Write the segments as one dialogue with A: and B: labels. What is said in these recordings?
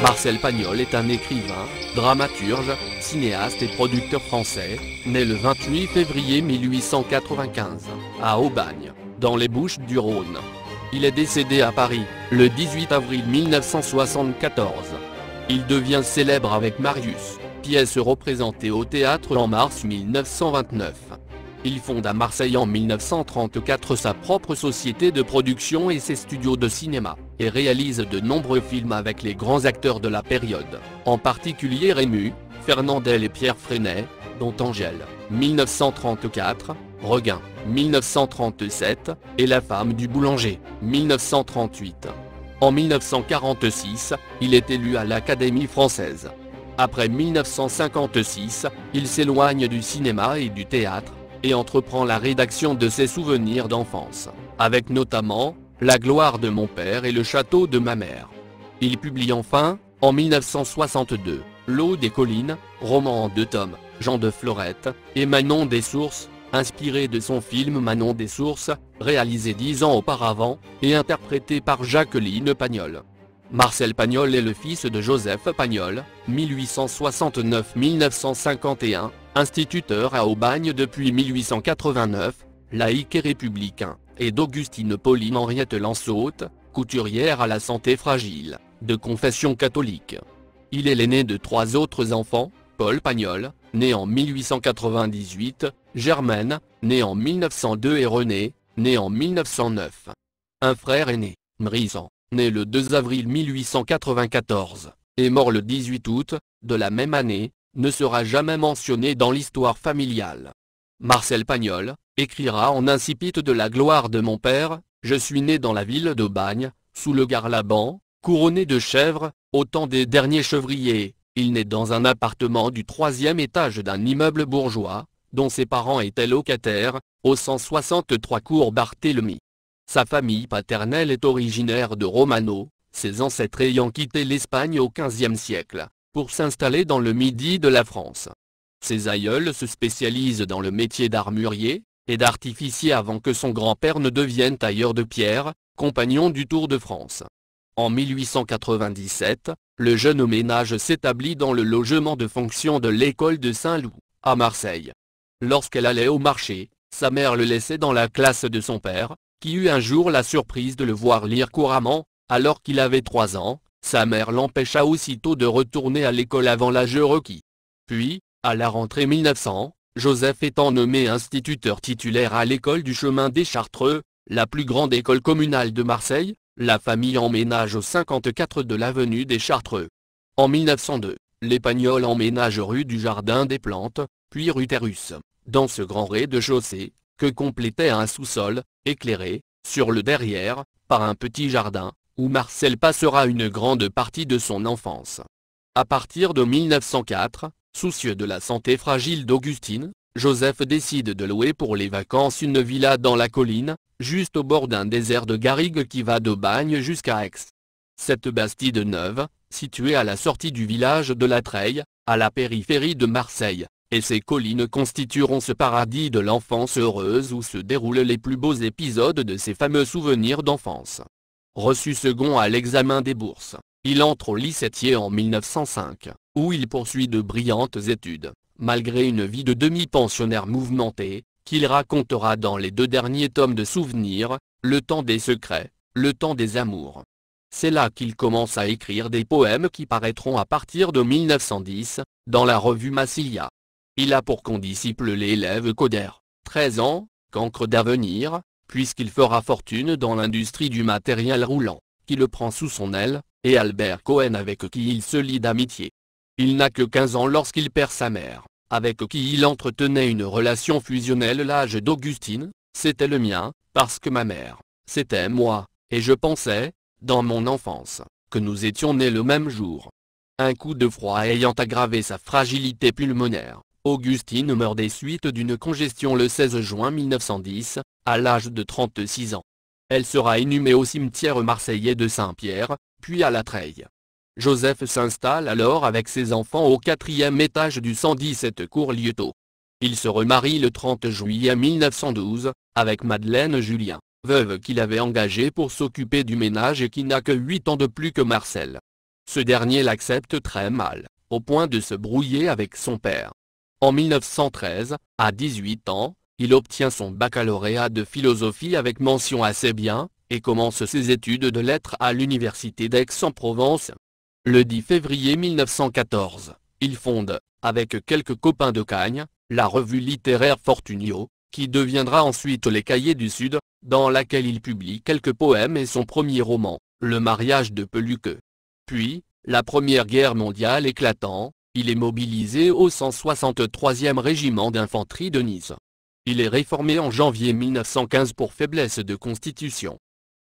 A: Marcel Pagnol est un écrivain, dramaturge, cinéaste et producteur français, né le 28 février 1895, à Aubagne, dans les Bouches-du-Rhône. Il est décédé à Paris, le 18 avril 1974. Il devient célèbre avec Marius, pièce représentée au théâtre en mars 1929. Il fonde à Marseille en 1934 sa propre société de production et ses studios de cinéma, et réalise de nombreux films avec les grands acteurs de la période, en particulier Rému, Fernandel et Pierre Freinet, dont Angèle, 1934, Regain, 1937, et La femme du boulanger, 1938. En 1946, il est élu à l'Académie française. Après 1956, il s'éloigne du cinéma et du théâtre, et entreprend la rédaction de ses souvenirs d'enfance, avec notamment « La gloire de mon père et le château de ma mère ». Il publie enfin, en 1962, « L'eau des collines », roman en 2 tomes, Jean de Florette, et Manon des Sources, inspiré de son film Manon des Sources, réalisé 10 ans auparavant, et interprété par Jacqueline Pagnol. Marcel Pagnol est le fils de Joseph Pagnol, 1869-1951, instituteur à Aubagne depuis 1889, laïque et républicain, et d'Augustine Pauline Henriette Lansaute, couturière à la santé fragile, de confession catholique. Il est l'aîné de 3 autres enfants, Paul Pagnol, né en 1898, Germaine, née en 1902 et René, né en 1909. Un frère aîné, Mrisan, né le 2 avril 1894, et mort le 18 août, de la même année, ne sera jamais mentionné dans l'histoire familiale. Marcel Pagnol écrira en incipit de La gloire de mon père, « Je suis né dans la ville d'Aubagne, sous le Garlaban, couronné de chèvres, au temps des derniers chevriers. Il naît dans un appartement du 3e étage d'un immeuble bourgeois, dont ses parents étaient locataires, au 163 cours Barthélemy. Sa famille paternelle est originaire de Romano, ses ancêtres ayant quitté l'Espagne au XVe siècle, pour s'installer dans le midi de la France. Ses aïeuls se spécialisent dans le métier d'armurier et d'artificier avant que son grand-père ne devienne tailleur de pierre, compagnon du Tour de France. En 1897, le jeune ménage s'établit dans le logement de fonction de l'école de Saint-Loup, à Marseille. Lorsqu'elle allait au marché, sa mère le laissait dans la classe de son père, qui eut un jour la surprise de le voir lire couramment, alors qu'il avait 3 ans, sa mère l'empêcha aussitôt de retourner à l'école avant l'âge requis. Puis, à la rentrée 1900, Joseph étant nommé instituteur titulaire à l'école du chemin des Chartreux, la plus grande école communale de Marseille, la famille emménage au 54 de l'avenue des Chartreux. En 1902, les Pagnol emménagent rue du Jardin des Plantes, puis rue Terrus, dans ce grand rez-de-chaussée, que complétait un sous-sol, éclairé, sur le derrière, par un petit jardin, où Marcel passera une grande partie de son enfance. À partir de 1904, soucieux de la santé fragile d'Augustine, Joseph décide de louer pour les vacances une villa dans la colline, juste au bord d'un désert de garrigues qui va d'Aubagne jusqu'à Aix. Cette bastide neuve, située à la sortie du village de La Treille, à la périphérie de Marseille, et ces collines constitueront ce paradis de l'enfance heureuse où se déroulent les plus beaux épisodes de ses fameux souvenirs d'enfance. Reçu second à l'examen des bourses, il entre au lycée en 1905, où il poursuit de brillantes études, malgré une vie de demi-pensionnaire mouvementée, qu'il racontera dans les 2 derniers tomes de souvenirs, Le temps des secrets, Le temps des amours. C'est là qu'il commence à écrire des poèmes qui paraîtront à partir de 1910, dans la revue Massilia. Il a pour condisciple l'élève Coder, 13 ans, cancre d'avenir, puisqu'il fera fortune dans l'industrie du matériel roulant, qui le prend sous son aile, et Albert Cohen avec qui il se lie d'amitié. Il n'a que 15 ans lorsqu'il perd sa mère, avec qui il entretenait une relation fusionnelle. L'âge d'Augustine, c'était le mien, parce que ma mère, c'était moi, et je pensais, dans mon enfance, que nous étions nés le même jour. Un coup de froid ayant aggravé sa fragilité pulmonaire, Augustine meurt des suites d'une congestion le 16 juin 1910, à l'âge de 36 ans. Elle sera inhumée au cimetière marseillais de Saint-Pierre, puis à La Treille. Joseph s'installe alors avec ses enfants au 4e étage du 117 cours Lieutot. Il se remarie le 30 juillet 1912, avec Madeleine Julien, veuve qu'il avait engagée pour s'occuper du ménage et qui n'a que 8 ans de plus que Marcel. Ce dernier l'accepte très mal, au point de se brouiller avec son père. En 1913, à 18 ans, il obtient son baccalauréat de philosophie avec mention assez bien, et commence ses études de lettres à l'université d'Aix-en-Provence. Le 10 février 1914, il fonde, avec quelques copains de Cagnes, la revue littéraire Fortunio, qui deviendra ensuite Les Cahiers du Sud, dans laquelle il publie quelques poèmes et son premier roman, Le mariage de Peluque. Puis, la Première Guerre mondiale éclatant, il est mobilisé au 163e régiment d'infanterie de Nice. Il est réformé en janvier 1915 pour faiblesse de constitution.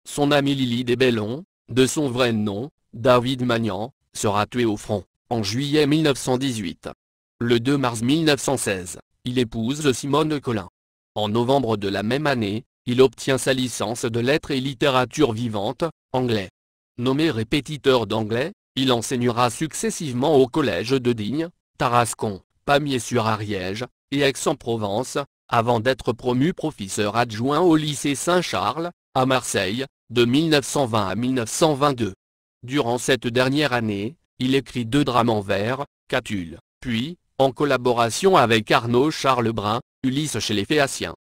A: Son ami Lily des Bellons, de son vrai nom, David Magnan, sera tué au front, en juillet 1918. Le 2 mars 1916, il épouse Simone Collin. En novembre de la même année, il obtient sa licence de lettres et littérature vivante, anglais. Nommé répétiteur d'anglais, il enseignera successivement au collège de Digne, Tarascon, Pamiers-sur-Ariège, et Aix-en-Provence, avant d'être promu professeur adjoint au lycée Saint-Charles, à Marseille, de 1920 à 1922. Durant cette dernière année, il écrit 2 drames en vers, Catulle, puis, en collaboration avec Arnaud Charles-Brun, Ulysse chez les Phéaciens.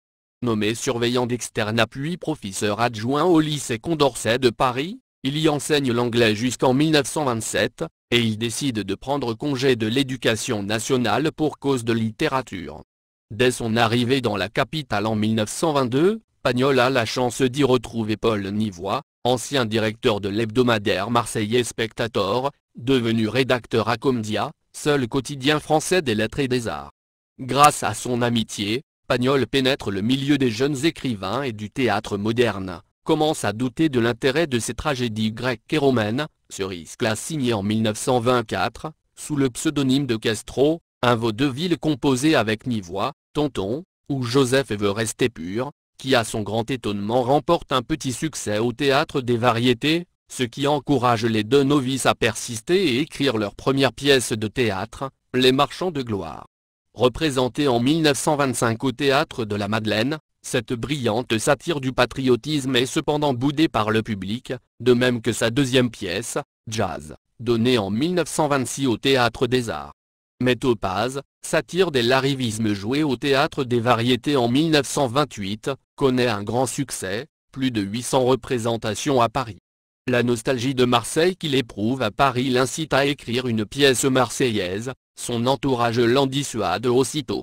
A: Nommé surveillant d'externe puis professeur adjoint au lycée Condorcet de Paris, il y enseigne l'anglais jusqu'en 1927, et il décide de prendre congé de l'éducation nationale pour cause de littérature. Dès son arrivée dans la capitale en 1922, Pagnol a la chance d'y retrouver Paul Nivois, ancien directeur de l'hebdomadaire marseillais Spectator, devenu rédacteur à Comdia, seul quotidien français des lettres et des arts. Grâce à son amitié, Pagnol pénètre le milieu des jeunes écrivains et du théâtre moderne, commence à douter de l'intérêt de ces tragédies grecques et romaines, se risque à signer en 1924, sous le pseudonyme de Castro, un vaudeville composé avec Nivois, Tonton, où Joseph veut rester pur, qui à son grand étonnement remporte un petit succès au théâtre des variétés, ce qui encourage les 2 novices à persister et écrire leur première pièce de théâtre, Les Marchands de Gloire. Représentée en 1925 au théâtre de la Madeleine, cette brillante satire du patriotisme est cependant boudée par le public, de même que sa deuxième pièce, Jazz, donnée en 1926 au théâtre des Arts. Mais Topaz, satire des larrivismes jouée au théâtre des variétés en 1928, connaît un grand succès, plus de 800 représentations à Paris. La nostalgie de Marseille qu'il éprouve à Paris l'incite à écrire une pièce marseillaise, son entourage l'en dissuade aussitôt.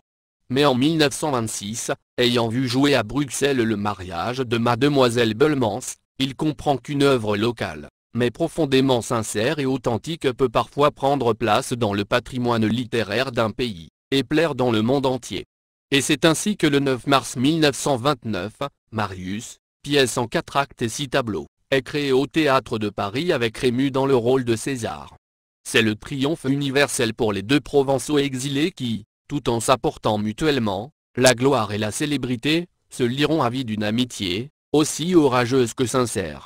A: Mais en 1926, ayant vu jouer à Bruxelles Le mariage de Mademoiselle Belmans, il comprend qu'une œuvre locale, mais profondément sincère et authentique peut parfois prendre place dans le patrimoine littéraire d'un pays, et plaire dans le monde entier. Et c'est ainsi que le 9 mars 1929, Marius, pièce en 4 actes et 6 tableaux, est créé au Théâtre de Paris avec Rému dans le rôle de César. C'est le triomphe universel pour les 2 Provençaux exilés qui, tout en s'apportant mutuellement, la gloire et la célébrité, se lieront à vie d'une amitié, aussi orageuse que sincère.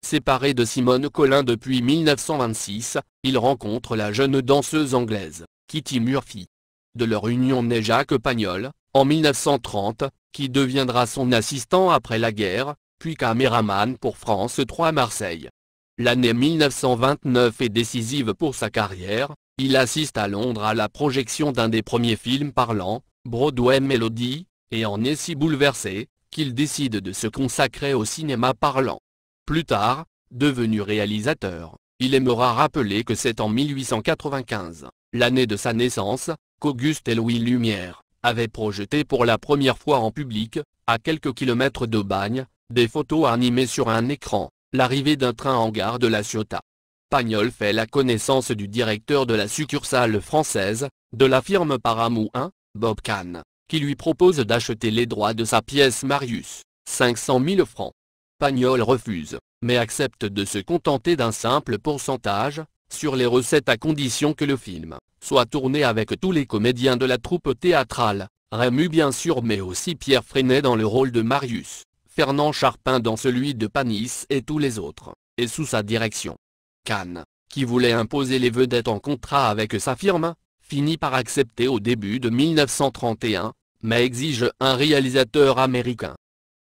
A: Séparé de Simone Collin depuis 1926, il rencontre la jeune danseuse anglaise, Kitty Murphy. De leur union naît Jacques Pagnol, en 1930, qui deviendra son assistant après la guerre, puis caméraman pour France 3 à Marseille. L'année 1929 est décisive pour sa carrière, il assiste à Londres à la projection d'un des premiers films parlants, Broadway Melody, et en est si bouleversé, qu'il décide de se consacrer au cinéma parlant. Plus tard, devenu réalisateur, il aimera rappeler que c'est en 1895, l'année de sa naissance, qu'Auguste et Louis Lumière avaient projeté pour la première fois en public, à quelques kilomètres d'Aubagne, des photos animées sur un écran, l'arrivée d'un train en gare de La Ciotat. Pagnol fait la connaissance du directeur de la succursale française, de la firme Paramount 1, Bob Kahn, qui lui propose d'acheter les droits de sa pièce Marius, 500 000 francs. Pagnol refuse, mais accepte de se contenter d'un simple pourcentage, sur les recettes à condition que le film soit tourné avec tous les comédiens de la troupe théâtrale, Rému bien sûr mais aussi Pierre Freinet dans le rôle de Marius, Fernand Charpin dans celui de Panis et tous les autres, et sous sa direction. Kahn, qui voulait imposer les vedettes en contrat avec sa firme, finit par accepter au début de 1931, mais exige un réalisateur américain.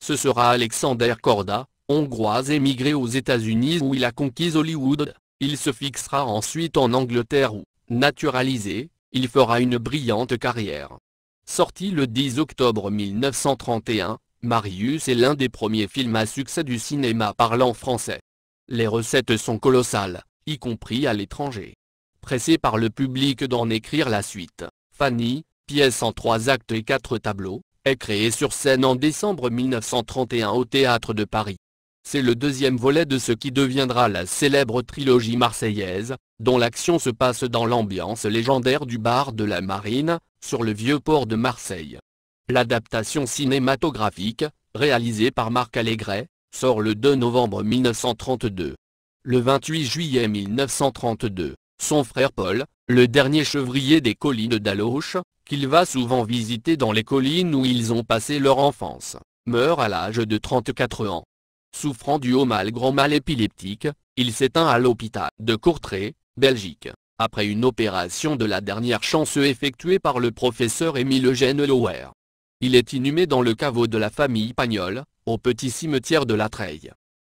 A: Ce sera Alexander Korda, hongrois émigré aux États-Unis où il a conquis Hollywood, Il se fixera ensuite en Angleterre où, naturalisé, il fera une brillante carrière. Sorti le 10 octobre 1931, Marius est l'un des premiers films à succès du cinéma parlant français. Les recettes sont colossales, y compris à l'étranger. Pressé par le public d'en écrire la suite, Fanny, pièce en 3 actes et 4 tableaux, est créée sur scène en décembre 1931 au Théâtre de Paris. C'est le deuxième volet de ce qui deviendra la célèbre trilogie marseillaise, dont l'action se passe dans l'ambiance légendaire du bar de la Marine, sur le vieux port de Marseille. L'adaptation cinématographique, réalisée par Marc Allégret, sort le 2 novembre 1932. Le 28 juillet 1932, son frère Paul, le dernier chevrier des collines d'Aloche, qu'il va souvent visiter dans les collines où ils ont passé leur enfance, meurt à l'âge de 34 ans. Souffrant du grand mal épileptique, il s'éteint à l'hôpital de Courtrai, Belgique, après une opération de la dernière chance effectuée par le professeur Émile-Eugène Lauer. Il est inhumé dans le caveau de la famille Pagnol, au petit cimetière de la Treille.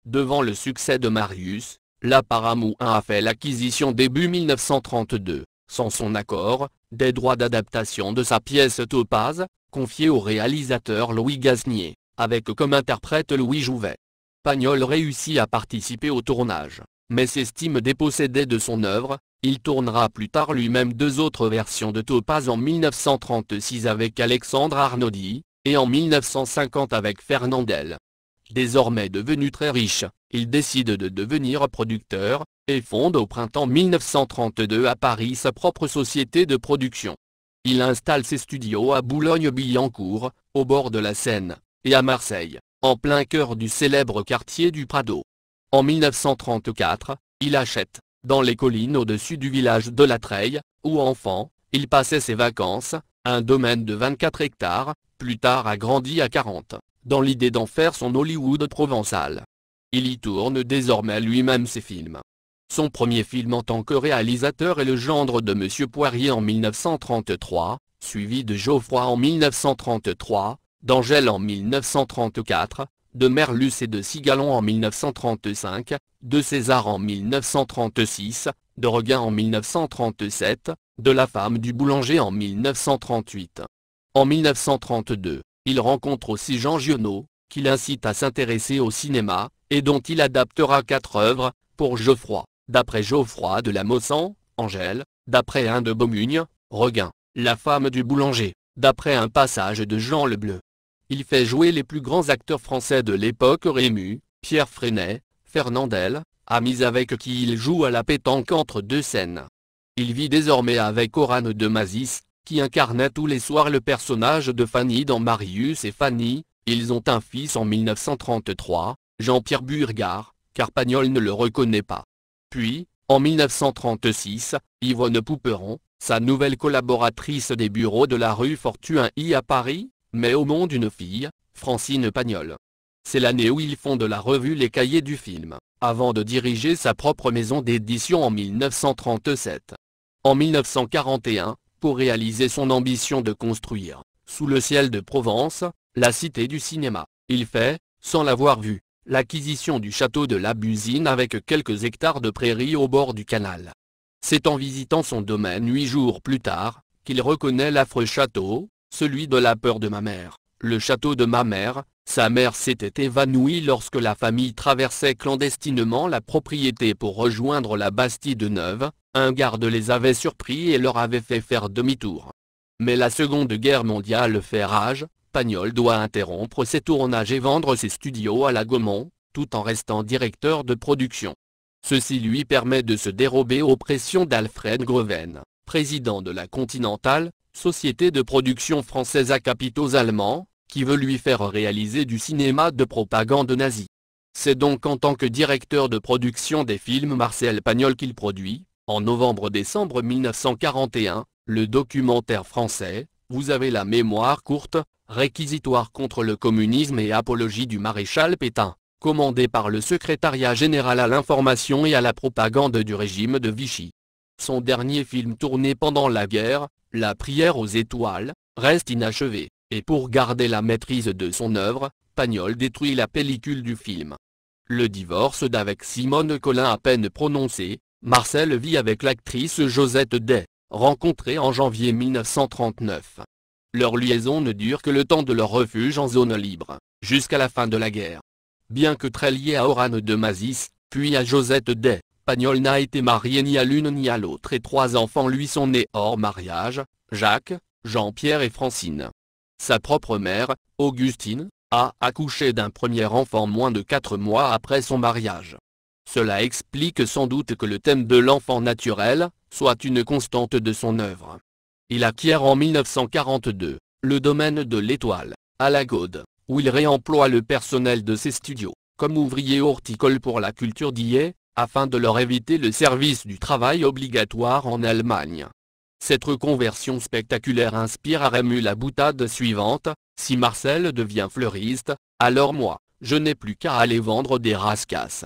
A: Devant le succès de Marius, la Paramount a fait l'acquisition début 1932, sans son accord, des droits d'adaptation de sa pièce Topaz, confiée au réalisateur Louis Gasnier, avec comme interprète Louis Jouvet. Pagnol réussit à participer au tournage, mais s'estime dépossédé de son œuvre. Il tournera plus tard lui-même 2 autres versions de Topaz en 1936 avec Alexandre Arnaudy, et en 1950 avec Fernandel. Désormais devenu très riche, il décide de devenir producteur, et fonde au printemps 1932 à Paris sa propre société de production. Il installe ses studios à Boulogne-Billancourt, au bord de la Seine, et à Marseille, en plein cœur du célèbre quartier du Prado. En 1934, il achète, dans les collines au-dessus du village de la Treille, où enfant, il passait ses vacances, un domaine de 24 hectares, plus tard agrandi à 40, dans l'idée d'en faire son Hollywood provençal. Il y tourne désormais lui-même ses films. Son premier film en tant que réalisateur est Le gendre de Monsieur Poirier en 1933, suivi de Geoffroy en 1933, d'Angèle en 1934, de Merlus et de Cigalon en 1935, de César en 1936, de Regain en 1937, de La femme du boulanger en 1938. En 1932, il rencontre aussi Jean Giono, qui l'incite à s'intéresser au cinéma, et dont il adaptera 4 œuvres, pour Geoffroy, d'après Geoffroy de la Mossan, Angèle, d'après un de Beaumugne, Regain, La femme du boulanger, d'après un passage de Jean Lebleu. Il fait jouer les plus grands acteurs français de l'époque Rému, Pierre Freinet, Fernandel, amis avec qui il joue à la pétanque entre 2 scènes. Il vit désormais avec Orane de Mazis, qui incarnait tous les soirs le personnage de Fanny dans Marius et Fanny. Ils ont un fils en 1933, Jean-Pierre Burgard, car Pagnol ne le reconnaît pas. Puis, en 1936, Yvonne Pouperon, sa nouvelle collaboratrice des bureaux de la rue Fortuin I à Paris, met au monde une fille, Francine Pagnol. C'est l'année où il fonde la revue Les Cahiers du film, avant de diriger sa propre maison d'édition en 1937. En 1941, pour réaliser son ambition de construire, sous le ciel de Provence, la cité du cinéma, il fait, sans l'avoir vue, l'acquisition du château de la Busine avec quelques hectares de prairies au bord du canal. C'est en visitant son domaine 8 jours plus tard, qu'il reconnaît l'affreux château, celui de la peur de ma mère, le château de ma mère. Sa mère s'était évanouie lorsque la famille traversait clandestinement la propriété pour rejoindre la Bastide Neuve. Un garde les avait surpris et leur avait fait faire demi-tour. Mais la Seconde Guerre mondiale fait rage, Pagnol doit interrompre ses tournages et vendre ses studios à la Gaumont, tout en restant directeur de production. Ceci lui permet de se dérober aux pressions d'Alfred Greven, président de la Continental, société de production française à capitaux allemands, qui veut lui faire réaliser du cinéma de propagande nazie. C'est donc en tant que directeur de production des films Marcel Pagnol qu'il produit, en novembre-décembre 1941, le documentaire français « Vous avez la mémoire courte, réquisitoire contre le communisme et apologie du maréchal Pétain », commandé par le secrétariat général à l'information et à la propagande du régime de Vichy. Son dernier film tourné pendant la guerre, La prière aux étoiles, reste inachevé, et pour garder la maîtrise de son œuvre, Pagnol détruit la pellicule du film. Le divorce d'avec Simone Collin à peine prononcé, Marcel vit avec l'actrice Josette Day, rencontrée en janvier 1939. Leur liaison ne dure que le temps de leur refuge en zone libre, jusqu'à la fin de la guerre. Bien que très lié à Oran de Mazis, puis à Josette Day, Pagnol n'a été marié ni à l'une ni à l'autre et 3 enfants lui sont nés hors mariage, Jacques, Jean-Pierre et Francine. Sa propre mère, Augustine, a accouché d'un premier enfant moins de 4 mois après son mariage. Cela explique sans doute que le thème de l'enfant naturel soit une constante de son œuvre. Il acquiert en 1942 le domaine de l'Étoile, à La Gaude, où il réemploie le personnel de ses studios, comme ouvrier horticole pour la culture d'Illet, afin de leur éviter le service du travail obligatoire en Allemagne. Cette reconversion spectaculaire inspire à Rému la boutade suivante: si Marcel devient fleuriste, alors moi, je n'ai plus qu'à aller vendre des rascasses.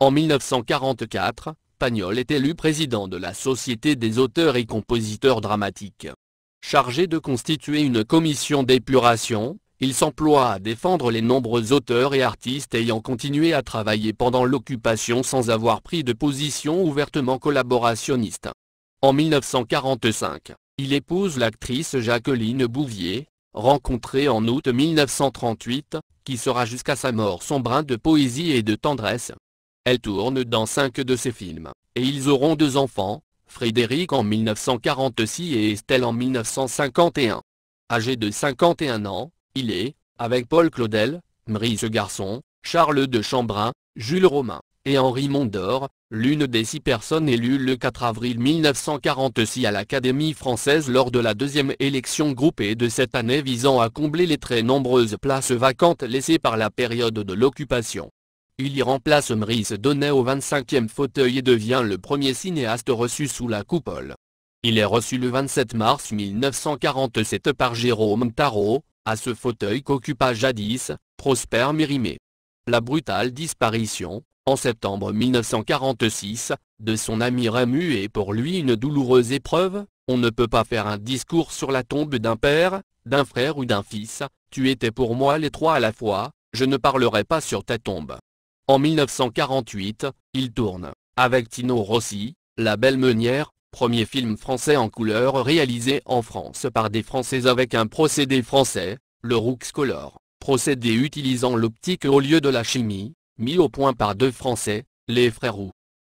A: En 1944, Pagnol est élu président de la Société des auteurs et compositeurs dramatiques. Chargé de constituer une commission d'épuration, il s'emploie à défendre les nombreux auteurs et artistes ayant continué à travailler pendant l'occupation sans avoir pris de position ouvertement collaborationniste. En 1945, il épouse l'actrice Jacqueline Bouvier, rencontrée en août 1938, qui sera jusqu'à sa mort son brin de poésie et de tendresse. Elle tourne dans 5 de ses films, et ils auront 2 enfants, Frédéric en 1946 et Estelle en 1951. Âgé de 51 ans, il est, avec Paul Claudel, Maurice Garçon, Charles de Chambrin, Jules Romain, et Henri Mondor, l'une des 6 personnes élues le 4 avril 1946 à l'Académie française lors de la 2e élection groupée de cette année visant à combler les très nombreuses places vacantes laissées par la période de l'occupation. Il y remplace Maurice Donnet au 25e fauteuil et devient le premier cinéaste reçu sous la coupole. Il est reçu le 27 mars 1947 par Jérôme Tarot, à ce fauteuil qu'occupa jadis Prosper Mérimée. La brutale disparition, en septembre 1946, de son ami Rému est pour lui une douloureuse épreuve. On ne peut pas faire un discours sur la tombe d'un père, d'un frère ou d'un fils. Tu étais pour moi les 3 à la fois, je ne parlerai pas sur ta tombe. En 1948, il tourne, avec Tino Rossi, La Belle Meunière, premier film français en couleur réalisé en France par des Français avec un procédé français, le Rouxcolor, procédé utilisant l'optique au lieu de la chimie, mis au point par 2 Français, les frères Roux.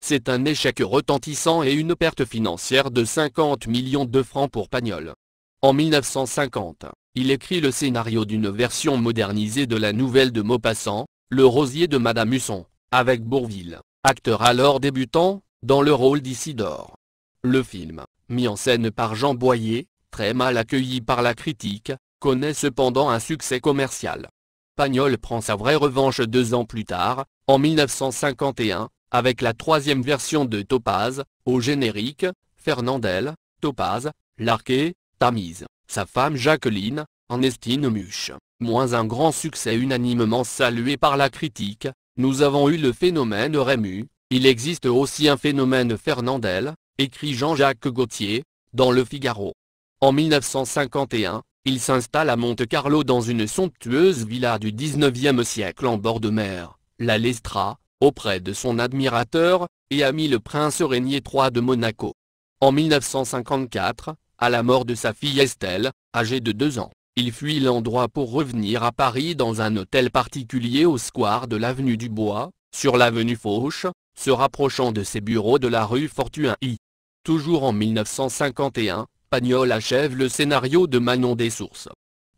A: C'est un échec retentissant et une perte financière de 50 millions de francs pour Pagnol. En 1950, il écrit le scénario d'une version modernisée de la nouvelle de Maupassant, Le Rosier de Madame Husson, avec Bourvil, acteur alors débutant, dans le rôle d'Isidore. Le film, mis en scène par Jean Boyer, très mal accueilli par la critique, connaît cependant un succès commercial. Pagnol prend sa vraie revanche 2 ans plus tard, en 1951, avec la 3e version de Topaz, au générique, Fernandel, Topaz, Larquet, Tamise, sa femme Jacqueline, Ernestine Muche, moins un grand succès unanimement salué par la critique. Nous avons eu le phénomène Rému, il existe aussi un phénomène Fernandel, écrit Jean-Jacques Gaultier, dans Le Figaro. En 1951, il s'installe à Monte-Carlo dans une somptueuse villa du XIXe siècle en bord de mer, la Lestra, auprès de son admirateur et ami le prince Régnier III de Monaco. En 1954, à la mort de sa fille Estelle, âgée de 2 ans, il fuit l'endroit pour revenir à Paris dans un hôtel particulier au square de l'avenue du Bois, sur l'avenue Foch, se rapprochant de ses bureaux de la rue Fortuin-I. Toujours en 1951, Pagnol achève le scénario de Manon des Sources.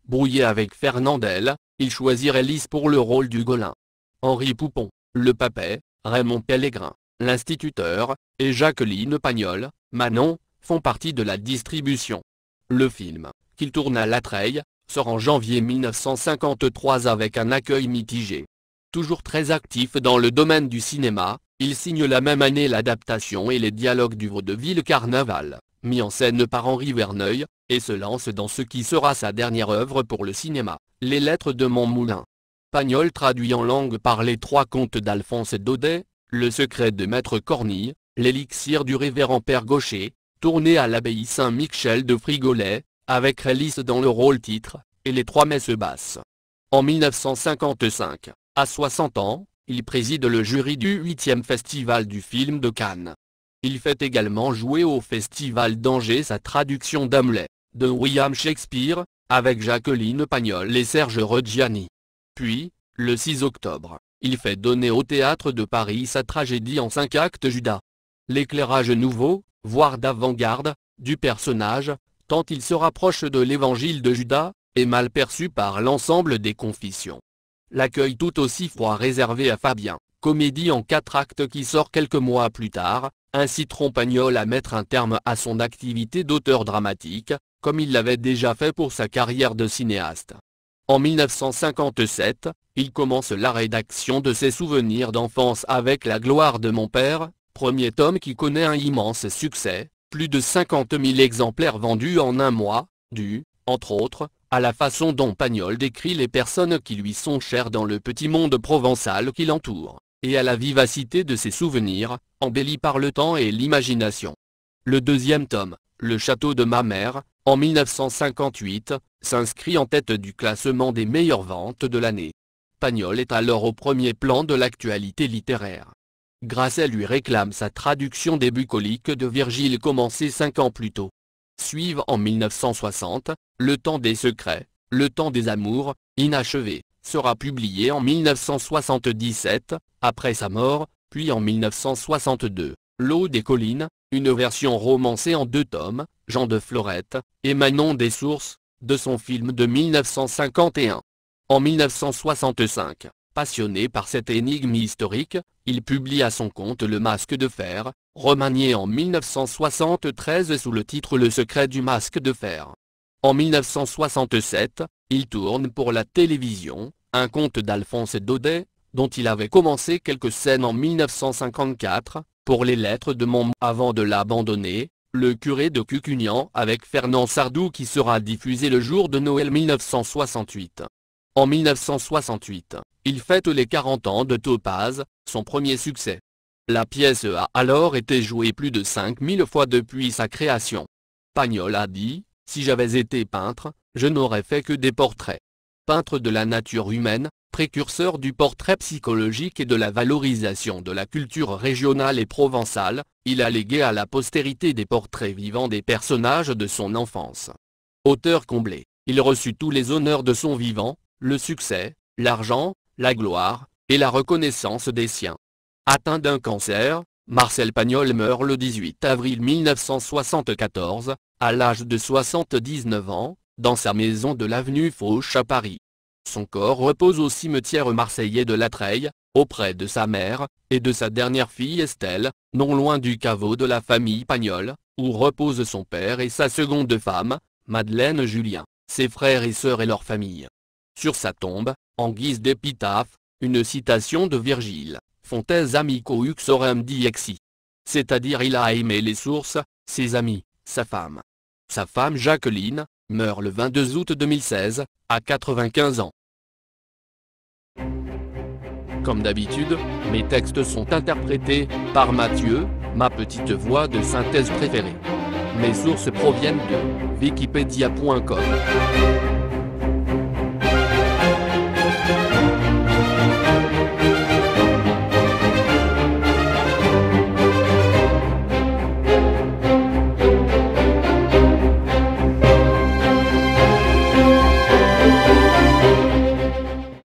A: Brouillé avec Fernandel, il choisit Rélis pour le rôle du Golin. Henri Poupon, le Papet, Raymond Pellegrin, l'instituteur, et Jacqueline Pagnol, Manon, font partie de la distribution. Le film, qu'il tourne à La Treille, sort en janvier 1953 avec un accueil mitigé. Toujours très actif dans le domaine du cinéma, il signe la même année l'adaptation et les dialogues du vaudeville Carnaval, mis en scène par Henri Verneuil, et se lance dans ce qui sera sa dernière œuvre pour le cinéma, Les Lettres de Montmoulin. Pagnol traduit en langue parlée 3 contes d'Alphonse Daudet, Le secret de Maître Cornille, L'élixir du révérend Père Gaucher, tourné à l'abbaye Saint-Michel de Frigolet, avec Rélis dans le rôle titre, et les 3 messes basses. En 1955, à 60 ans, il préside le jury du 8e Festival du film de Cannes. Il fait également jouer au Festival d'Angers sa traduction d'Hamlet, de William Shakespeare, avec Jacqueline Pagnol et Serge Reggiani. Puis, le 6 octobre, il fait donner au Théâtre de Paris sa tragédie en 5 actes Judas. L'éclairage nouveau, voire d'avant-garde, du personnage, tant il se rapproche de l'évangile de Judas, est mal perçu par l'ensemble des confessions. L'accueil tout aussi froid réservé à Fabien, comédie en 4 actes qui sort quelques mois plus tard, inciteront Pagnol à mettre un terme à son activité d'auteur dramatique, comme il l'avait déjà fait pour sa carrière de cinéaste. En 1957, il commence la rédaction de ses souvenirs d'enfance avec La gloire de mon père, premier tome qui connaît un immense succès, plus de 50 000 exemplaires vendus en un mois, dû, entre autres, à la façon dont Pagnol décrit les personnes qui lui sont chères dans le petit monde provençal qui l'entoure, et à la vivacité de ses souvenirs, embellis par le temps et l'imagination. Le deuxième tome, Le château de ma mère, en 1958, s'inscrit en tête du classement des meilleures ventes de l'année. Pagnol est alors au premier plan de l'actualité littéraire. Grasset lui réclame sa traduction des Bucoliques de Virgile commencée 5 ans plus tôt. Suivent en 1960, Le temps des secrets, Le temps des amours, inachevé, sera publié en 1977, après sa mort, puis en 1962, L'eau des collines, une version romancée en 2 tomes, Jean de Florette, et Manon des sources, de son film de 1951. En 1965, passionné par cette énigme historique, il publie à son compte Le masque de fer, remanié en 1973 sous le titre Le secret du masque de fer. En 1967, il tourne pour la télévision, un conte d'Alphonse Daudet, dont il avait commencé quelques scènes en 1954, pour les lettres de mon avant de l'abandonner, Le curé de Cucugnan avec Fernand Sardou qui sera diffusé le jour de Noël 1968. En 1968, il fête les 40 ans de Topaz, son premier succès. La pièce a alors été jouée plus de 5000 fois depuis sa création. Pagnol a dit, « Si j'avais été peintre, je n'aurais fait que des portraits. » Peintre de la nature humaine, précurseur du portrait psychologique et de la valorisation de la culture régionale et provençale, il a légué à la postérité des portraits vivants des personnages de son enfance. Auteur comblé, il reçut tous les honneurs de son vivant, le succès, l'argent, la gloire, et la reconnaissance des siens. Atteint d'un cancer, Marcel Pagnol meurt le 18 avril 1974, à l'âge de 79 ans, dans sa maison de l'avenue Foch à Paris. Son corps repose au cimetière marseillais de La Treille, auprès de sa mère, et de sa dernière fille Estelle, non loin du caveau de la famille Pagnol, où reposent son père et sa seconde femme, Madeleine Julien, ses frères et sœurs et leur famille. Sur sa tombe, en guise d'épitaphe, une citation de Virgile, Fontes amico uxorem diexi. C'est-à-dire il a aimé les sources, ses amis, sa femme. Sa femme Jacqueline, meurt le 22 août 2016, à 95 ans. Comme d'habitude, mes textes sont interprétés par Mathieu, ma petite voix de synthèse préférée. Mes sources proviennent de Wikipedia.com.